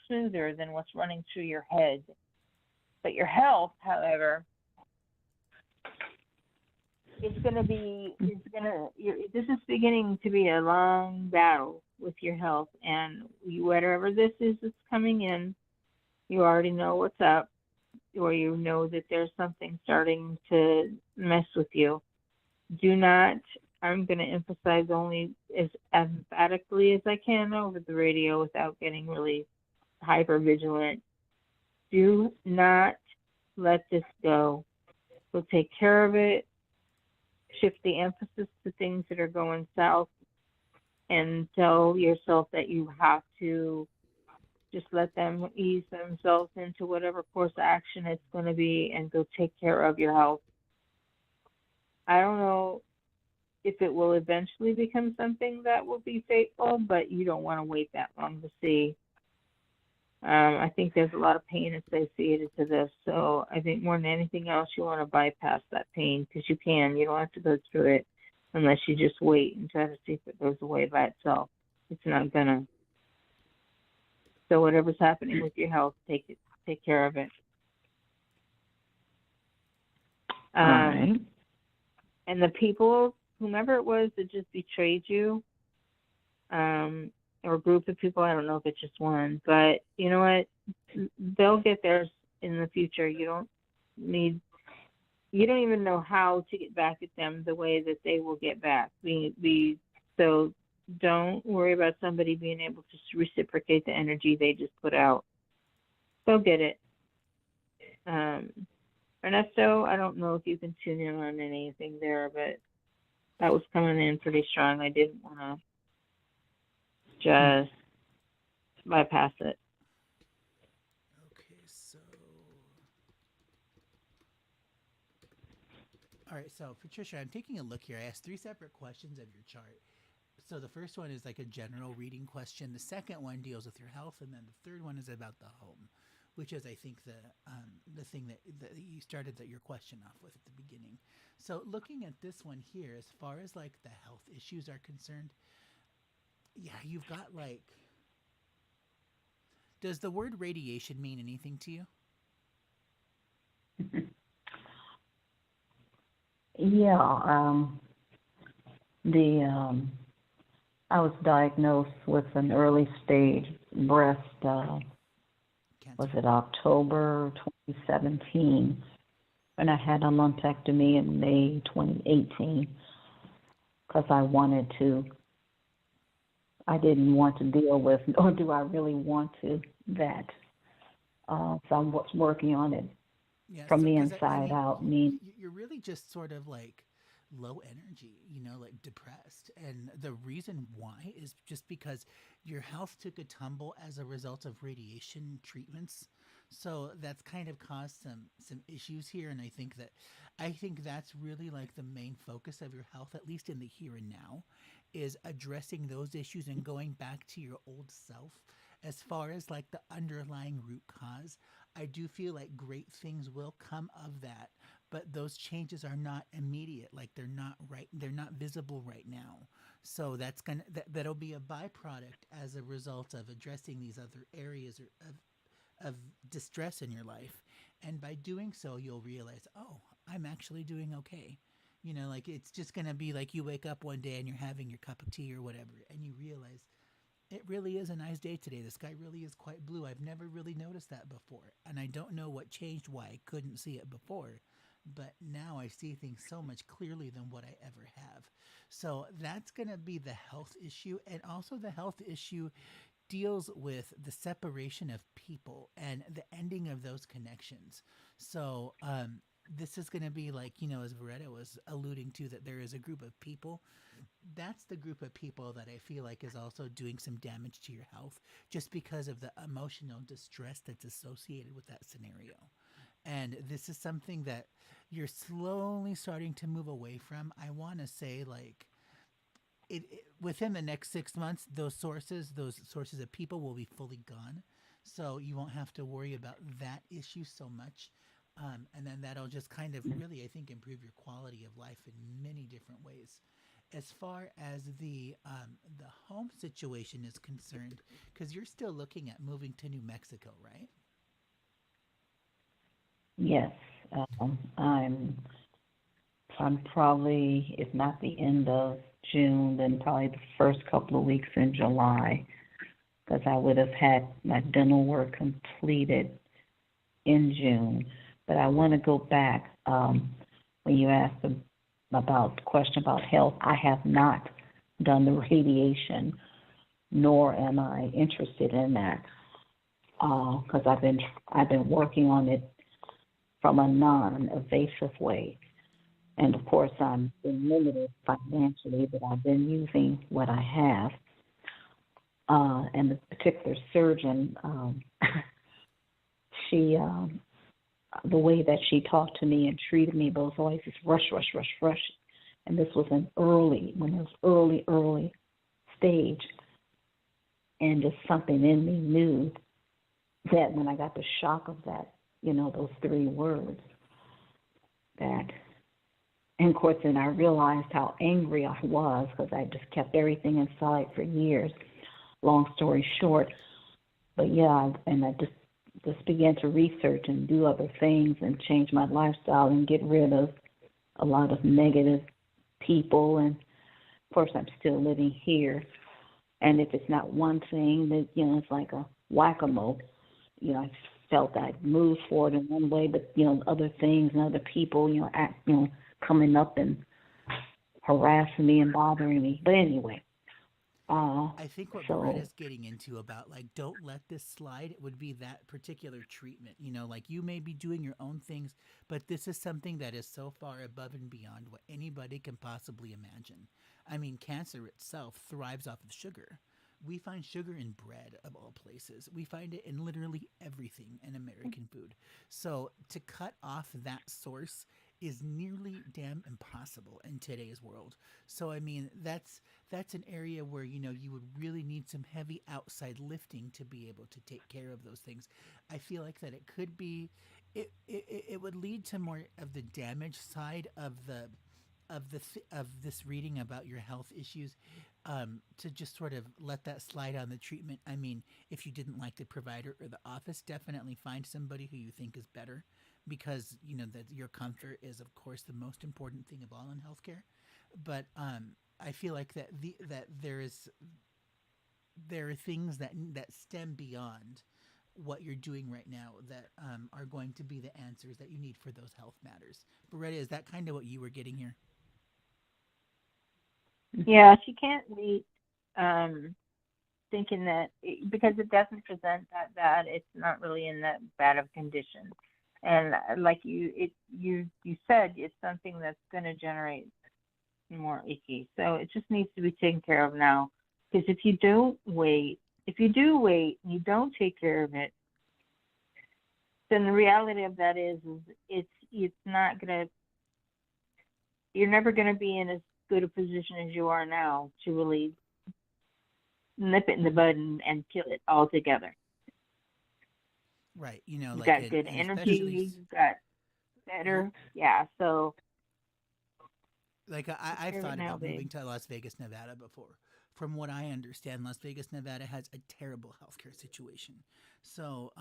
smoother than what's running through your head. But your health, however, it's going to be, this is beginning to be a long battle with your health. And whatever this is that's coming in, you already know what's up, or you know that there's something starting to mess with you. Do not, I'm going to emphasize only as emphatically as I can over the radio without getting really hyper vigilant. Do not let this go. So take care of it. Shift the emphasis to things that are going south, and tell yourself that you have to just let them ease themselves into whatever course of action it's going to be, and go take care of your health. I don't know if it will eventually become something that will be fateful, but you don't want to wait that long to see. I think there's a lot of pain associated to this, so I think more than anything else, you want to bypass that pain, because you can. You don't have to go through it unless you just wait and try to see if it goes away by itself. It's not gonna. So whatever's happening with your health, take care of it. All right. And the people, whomever it was that just betrayed you, or a group of people, I don't know if it's just one, but you know what? They'll get theirs in the future. You don't even know how to get back at them the way that they will get back. So don't worry about somebody being able to reciprocate the energy they just put out. They'll get it. Ernesto, I don't know if you can tune in on anything there, but that was coming in pretty strong. I didn't want to just bypass it. Okay, so. All right, so Patricia, I'm taking a look here. I asked 3 separate questions of your chart. So the first one is like a general reading question. The second one deals with your health, and then the third one is about the home, which is, I think, the thing that you started your question off with at the beginning. So looking at this one here, as far as like the health issues are concerned, yeah, you've got like. Does the word radiation mean anything to you? Yeah. I was diagnosed with an early stage breast. Cancer. Was it October 2017? And I had a lumpectomy in May 2018 because I didn't want to deal with, or do I really want to, that. So I'm working on it from the inside out. You're really just sort of like low energy, like depressed. And the reason why is just because your health took a tumble as a result of radiation treatments. So that's kind of caused some issues here, and I think that's really like the main focus of your health, at least in the here and now, is addressing those issues and going back to your old self. As far as like the underlying root cause, I do feel like great things will come of that, but those changes are not immediate. Like they're not visible right now. So that'll be a byproduct as a result of addressing these other areas of distress in your life. And by doing so, you'll realize, oh, I'm actually doing okay. Like it's just going to be like you wake up one day and you're having your cup of tea or whatever, and you realize it really is a nice day today. The sky really is quite blue. I've never really noticed that before. And I don't know what changed, why I couldn't see it before. But now I see things so much clearly than what I ever have. So that's going to be the health issue. And also the health issue deals with the separation of people and the ending of those connections. So this is going to be like, as Veretta was alluding to, that there is a group of people. That's the group of people that I feel like is also doing some damage to your health just because of the emotional distress that's associated with that scenario. And this is something that you're slowly starting to move away from. I want to say, like, within the next 6 months, those sources of people will be fully gone, so you won't have to worry about that issue so much. And then that'll just kind of really, I think, improve your quality of life in many different ways. As far as the home situation is concerned, because you're still looking at moving to New Mexico, right? Yes, I'm probably, if not the end of June, then probably the first couple of weeks in July, because I would have had my dental work completed in June. But I want to go back when you asked about the question about health. I have not done the radiation, nor am I interested in that, because I've been working on it from a non-invasive way. And of course, I'm been limited financially, but I've been using what I have. And the particular surgeon, she, the way that she talked to me and treated me, but it was always just rush, rush, rush, rush. And this was when it was early stage. And just something in me knew that when I got the shock of that, those three words, that, and of course, then I realized how angry I was because I just kept everything inside for years. Long story short, but yeah, and I just began to research and do other things and change my lifestyle and get rid of a lot of negative people. And of course, I'm still living here. And if it's not one thing, that it's like a whack-a-mole. I felt I'd move forward in one way, but other things and other people, coming up and harassing me and bothering me. But anyway, I think what so Beretta's getting into about, like, don't let this slide, would be that particular treatment. Like, you may be doing your own things, but this is something that is so far above and beyond what anybody can possibly imagine. I mean, cancer itself thrives off of sugar. We find sugar in bread, of all places. We find it in literally everything in American food. So to cut off that source is nearly damn impossible in today's world. So I mean, that's an area where you would really need some heavy outside lifting to be able to take care of those things. I feel like that it could be, it would lead to more of the damage side of this reading about your health issues, to just sort of let that slide on the treatment. I mean, if you didn't like the provider or the office, definitely find somebody who you think is better, because that your comfort is, of course, the most important thing of all in healthcare. But I feel like that there are things that stem beyond what you're doing right now that are going to be the answers that you need for those health matters. Beretta, is that kind of what you were getting here? Yeah, she can't wait, thinking that because it doesn't present that bad, it's not really in that bad of condition. And like you said, it's something that's going to generate more icky. So it just needs to be taken care of now. Because if you do wait and you don't take care of it, then the reality of that is it's not gonna. You're never gonna be in as good a position as you are now to really nip it in the bud and kill it altogether. Right. You've Like, got good and especially energy. You've got better. Yeah. So like take I've care of it thought now, about babe. moving to Las Vegas, Nevada before. From what I understand, Las Vegas, Nevada has a terrible healthcare situation. So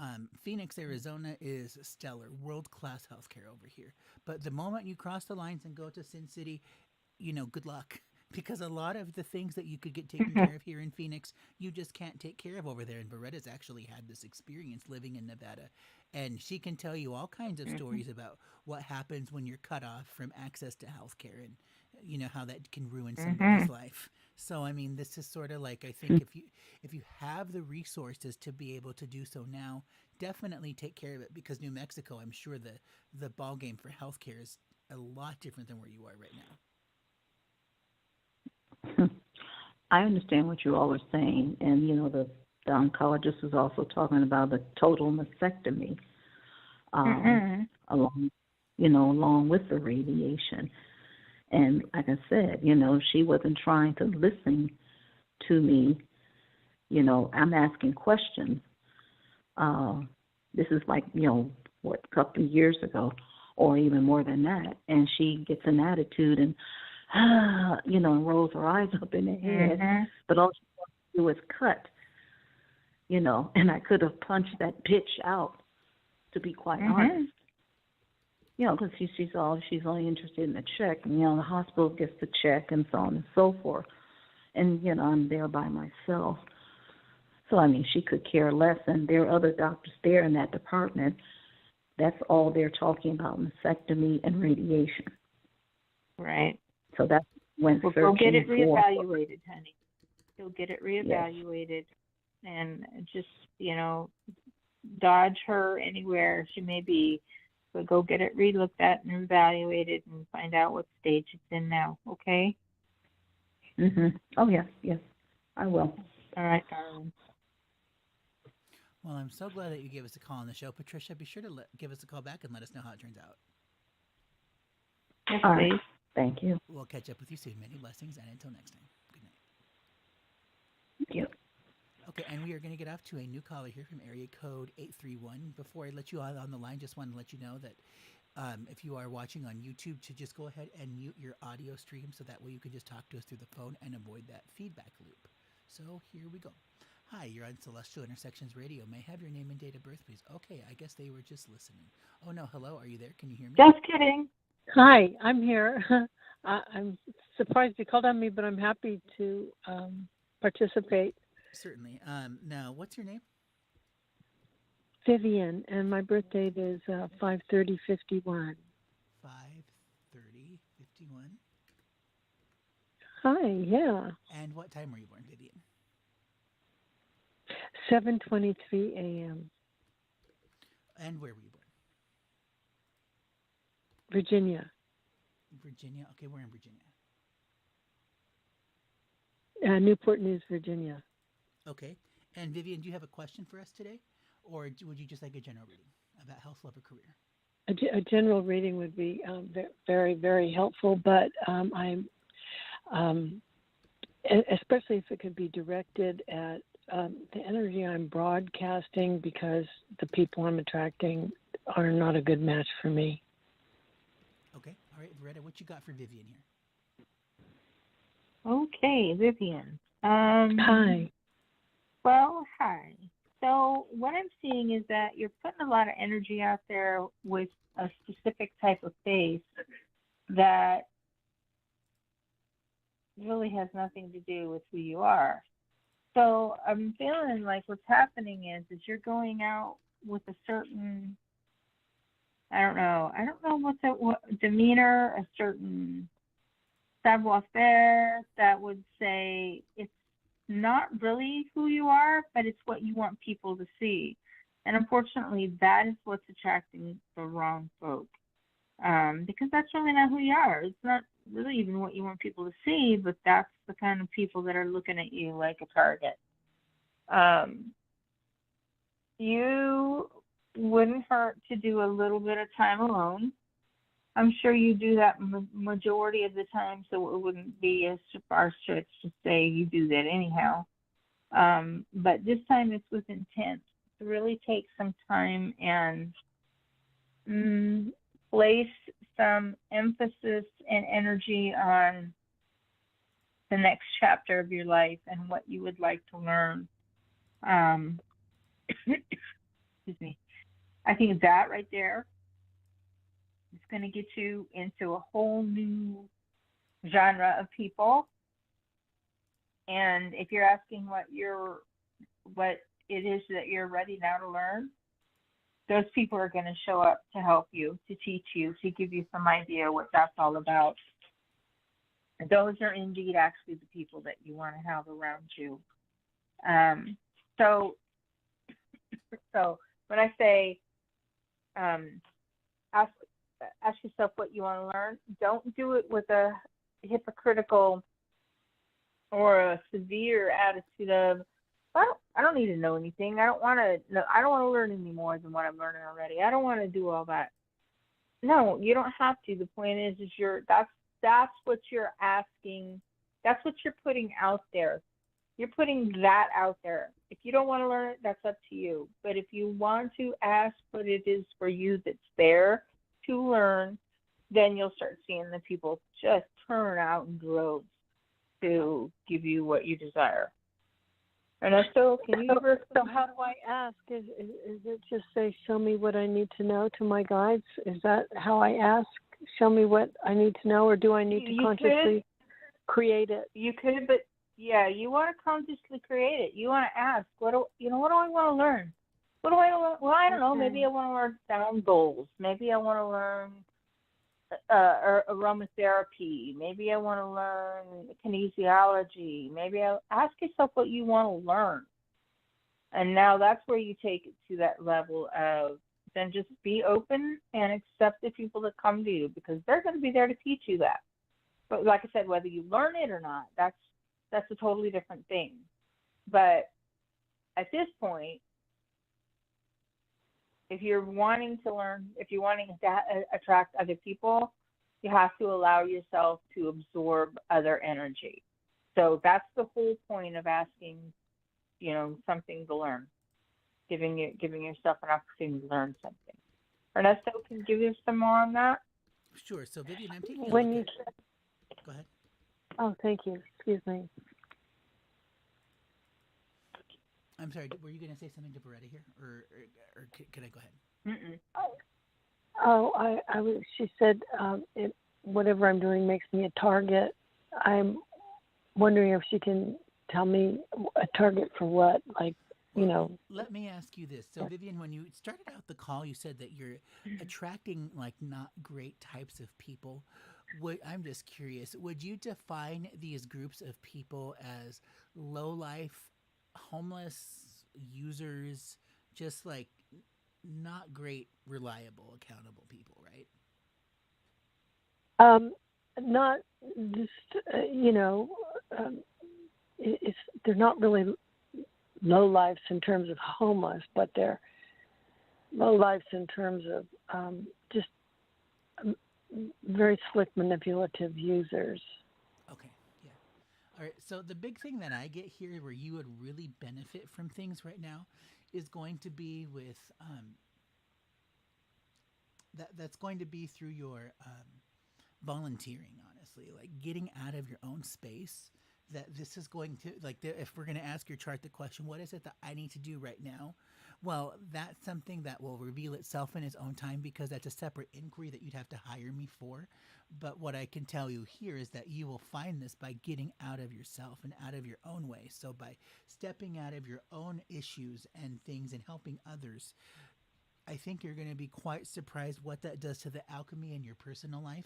Phoenix, Arizona is stellar, world class healthcare over here. But the moment you cross the lines and go to Sin City, good luck. Because a lot of the things that you could get taken care of here in Phoenix, you just can't take care of over there. And Beretta's actually had this experience living in Nevada. And she can tell you all kinds of stories about what happens when you're cut off from access to healthcare, and how that can ruin somebody's Mhm. life. So I mean, this is sort of like, I think if you have the resources to be able to do so now, definitely take care of it, because New Mexico, I'm sure the ball game for healthcare is a lot different than where you are right now. I understand what you all are saying, and the oncologist was also talking about the total mastectomy, along with the radiation. And like I said, she wasn't trying to listen to me. I'm asking questions. This is like, a couple of years ago, or even more than that. And she gets an attitude and, and rolls her eyes up in the head. But all she wants to do is cut, and I could have punched that bitch out, to be quite honest. Because she's only interested in the check, and the hospital gets the check, and so on and so forth. And I'm there by myself, so she could care less. And there are other doctors there in that department. That's all they're talking about: mastectomy and radiation. Right. So that's when go get it reevaluated, honey. You'll get it reevaluated, and just dodge her anywhere she may be. But go get it relooked at and evaluated and find out what stage it's in now, okay? Oh, yes, I will. All right, darling. Well, I'm so glad that you gave us a call on the show, Patricia. Be sure to give us a call back and let us know how it turns out. Yes, all please. Right. Thank you. We'll catch up with you soon. Many blessings, and until next time, good night. Thank you. Okay, and we are going to get off to a new caller here from area code 831. Before I let you out on the line, just wanted to let you know that if you are watching on YouTube, to just go ahead and mute your audio stream, so that way you can just talk to us through the phone and avoid that feedback loop. So here we go. Hi, you're on Celestial Intersections Radio. May I have your name and date of birth, please? Okay, I guess they were just listening. Oh, no, hello, are you there? Can you hear me? Just kidding. Hi, I'm here. I'm surprised you called on me, but I'm happy to participate. Certainly. Now, what's your name? Vivian, and my birth date is 5/30/51. 5/30/51. Hi, yeah. And what time were you born, Vivian? 7:23 a.m. And where were you born? Virginia. Virginia. Okay, we're in Virginia. Newport News, Virginia. Okay. And Vivian, do you have a question for us today? Or would you just like a general reading about health, love, or career? A general reading would be very, very helpful, but especially if it could be directed at the energy I'm broadcasting, because the people I'm attracting are not a good match for me. Okay. All right, Veretta, what you got for Vivian here? Okay, Vivian. Hi. Well, hi. So what I'm seeing is that you're putting a lot of energy out there with a specific type of face that really has nothing to do with who you are. So I'm feeling like what's happening is you're going out with a certain, I don't know what demeanor, a certain savoir-faire that would say it's not really who you are, but it's what you want people to see. And unfortunately, that is what's attracting the wrong folk. Because that's really not who you are. It's not really even what you want people to see, but that's the kind of people that are looking at you like a target. You wouldn't hurt to do a little bit of time alone. I'm sure you do that majority of the time, so it wouldn't be a far stretch to say you do that anyhow. But this time it's with intent to really take some time and place some emphasis and energy on the next chapter of your life and what you would like to learn. Excuse me. I think that right there is going to get you into a whole new genre of people. And if you're asking what it is that you're ready now to learn, those people are going to show up to help you, to teach you, to give you some idea what that's all about. And those are indeed actually the people that you want to have around you. So when I say ask ask yourself what you want to learn, don't do it with a hypocritical or a severe attitude of, well, I don't need to know anything. I don't want to know. I don't want to learn any more than what I'm learning already. I don't want to do all that. No, you don't have to. The point is that's what you're asking. That's what you're putting out there. You're putting that out there. If you don't want to learn it, that's up to you. But if you want to ask what it is for you that's there to learn, then you'll start seeing the people just turn out in droves to give you what you desire. Ernesto, can you ever? So how do I ask? Is it just say, show me what I need to know to my guides? Is that how I ask? Show me what I need to know, or do I need to consciously create it? You could, but yeah, you want to consciously create it. You want to ask, what do I want to learn? What do I learn? Well, I don't know. Maybe I want to learn sound bowls. Maybe I want to learn aromatherapy. Maybe I want to learn kinesiology. Maybe I'll ask yourself what you want to learn. And now that's where you take it to that level of then just be open and accept the people that come to you, because they're going to be there to teach you that. But like I said, whether you learn it or not, that's a totally different thing. But at this point, if you're wanting to learn, if you're wanting to attract other people, you have to allow yourself to absorb other energy. So that's the whole point of asking, something to learn, giving yourself an opportunity to learn something. Ernesto, can you give us some more on that? Sure. So, Vivian, I'm taking a When look you at... Go ahead. Oh, thank you. Excuse me. I'm sorry. Were you going to say something to Beretta here, or can I go ahead? Mm-mm. Oh, I was. She said, whatever I'm doing makes me a target. I'm wondering if she can tell me a target for what, like, Let me ask you this. So, Vivian, when you started out the call, you said that you're attracting like not great types of people. I'm just curious. Would you define these groups of people as low life, homeless users, just like not great, reliable, accountable people, right? Not just they're not really low lives in terms of homeless, but they're low lives in terms of just very slick, manipulative users. Okay, yeah. All right. So the big thing that I get here, where you would really benefit from things right now, is going to be with that's going to be through your volunteering. Honestly, like getting out of your own space. That this is going to if we're going to ask your chart the question, what is it that I need to do right now? Well, that's something that will reveal itself in its own time, because that's a separate inquiry that you'd have to hire me for. But what I can tell you here is that you will find this by getting out of yourself and out of your own way. So by stepping out of your own issues and things and helping others, I think you're going to be quite surprised what that does to the alchemy in your personal life,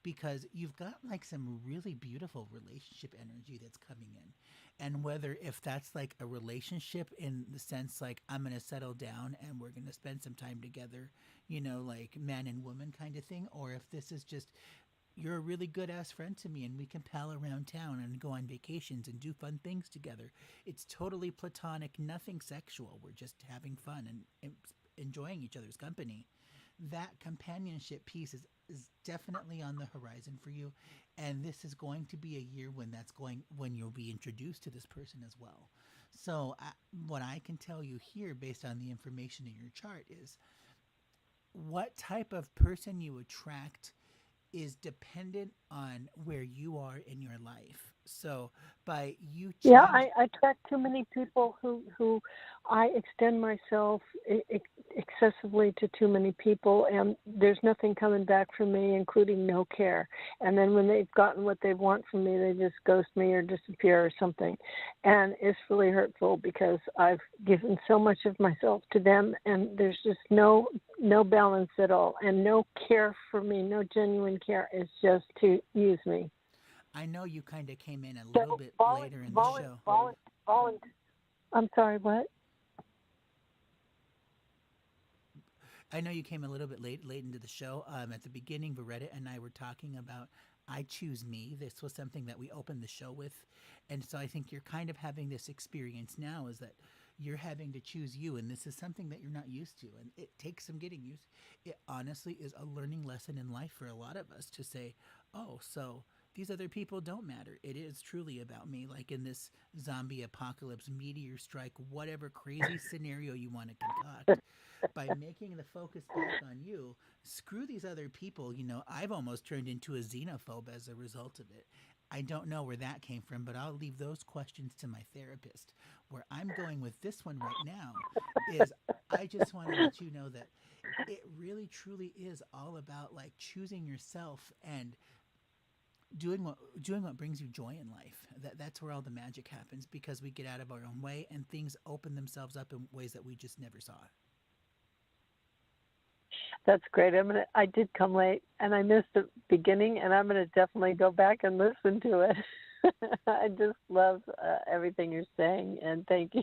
because you've got like some really beautiful relationship energy that's coming in. And whether if that's like a relationship in the sense like I'm going to settle down and we're going to spend some time together, like man and woman kind of thing, or if this is just you're a really good ass friend to me and we can pal around town and go on vacations and do fun things together. It's totally platonic, nothing sexual. We're just having fun and enjoying each other's company. That companionship piece is definitely on the horizon for you, and this is going to be a year when you'll be introduced to this person as well. So what I can tell you here based on the information in your chart is what type of person you attract is dependent on where you are in your life. So by you Yeah, change, I attract too many people who I extend myself excessively to too many people, and there's nothing coming back from me, including no care. And then when they've gotten what they want from me, they just ghost me or disappear or something. And it's really hurtful because I've given so much of myself to them, and there's just no balance at all, and no care for me, no genuine care. It's just to use me. I know you kind of came in a little bit later in the show. I'm sorry, what? I know you came a little bit late into the show. At the beginning, Veretta and I were talking about "I Choose Me." This was something that we opened the show with, and so I think you're kind of having this experience now. Is that you're having to choose you, and this is something that you're not used to, and it takes some getting used. It honestly is a learning lesson in life for a lot of us to say, "Oh, so." These other people don't matter. It is truly about me. Like in this zombie apocalypse, meteor strike, whatever crazy scenario you want to concoct, by making the focus back on you, screw these other people. I've almost turned into a xenophobe as a result of it. I don't know where that came from, but I'll leave those questions to my therapist. Where I'm going with this one right now is I just want to let you know that it really truly is all about like choosing yourself and doing what brings you joy in life. That's where all the magic happens because we get out of our own way and things open themselves up in ways that we just never saw. That's great. I did come late and I missed the beginning, and I'm gonna definitely go back and listen to it. I just love everything you're saying, and thank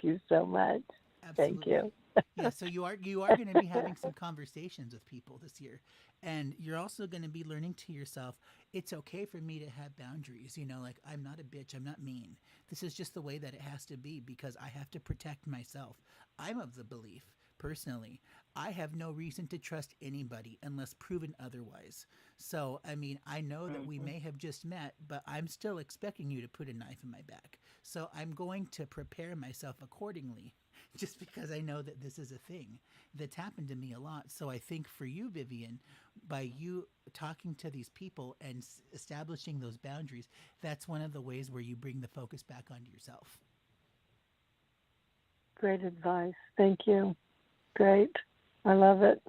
you so much. Absolutely. Thank you. Yeah, so you are going to be having some conversations with people this year, and you're also going to be learning to yourself. It's okay for me to have boundaries. Like I'm not a bitch. I'm not mean. This is just the way that it has to be because I have to protect myself. I'm of the belief, personally, I have no reason to trust anybody unless proven otherwise. So, I mean, I know that we may have just met, but I'm still expecting you to put a knife in my back. So I'm going to prepare myself accordingly just because I know that this is a thing that's happened to me a lot. So I think for you, Vivian, by you talking to these people and establishing those boundaries, that's one of the ways where you bring the focus back onto yourself. Great advice. Thank you. Great. I love it.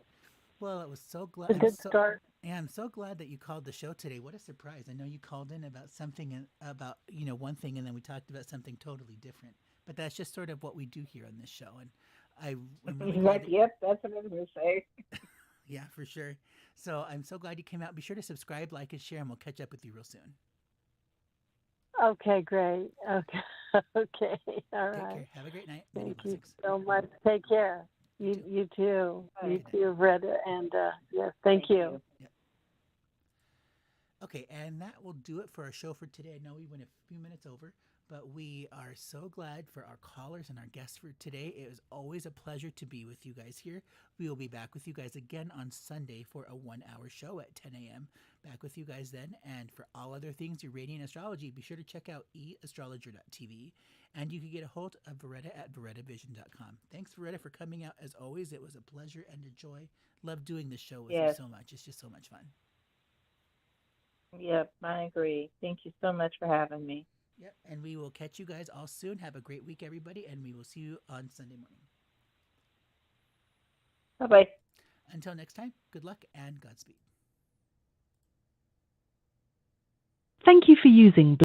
Well, it was so glad. It's a good start. Yeah, I'm so glad that you called the show today. What a surprise. I know you called in about something about, one thing, and then we talked about something totally different. But that's just sort of what we do here on this show. And I'm really glad Yep, that's what I was going to say. Yeah, for sure. So I'm so glad you came out. Be sure to subscribe, like, and share, and we'll catch up with you real soon. Okay, great. Okay. Okay. All Take right. care. Have a great night. Thank you so much. Take care. You too. You too, Retta. And yes, thank you. Yep. Okay, and that will do it for our show for today. I know we went a few minutes over, but we are so glad for our callers and our guests for today. It was always a pleasure to be with you guys here. We will be back with you guys again on Sunday for a 1-hour show at 10 a.m. Back with you guys then. And for all other things Uranian Astrology, be sure to check out eastrologer.tv. And you can get a hold of Veretta at verettavision.com. Thanks, Veretta, for coming out. As always, it was a pleasure and a joy. Love doing this show with you so much. It's just so much fun. Yep, I agree. Thank you so much for having me. Yep, and we will catch you guys all soon. Have a great week, everybody, and we will see you on Sunday morning. Bye-bye. Until next time, good luck and Godspeed. Thank you for using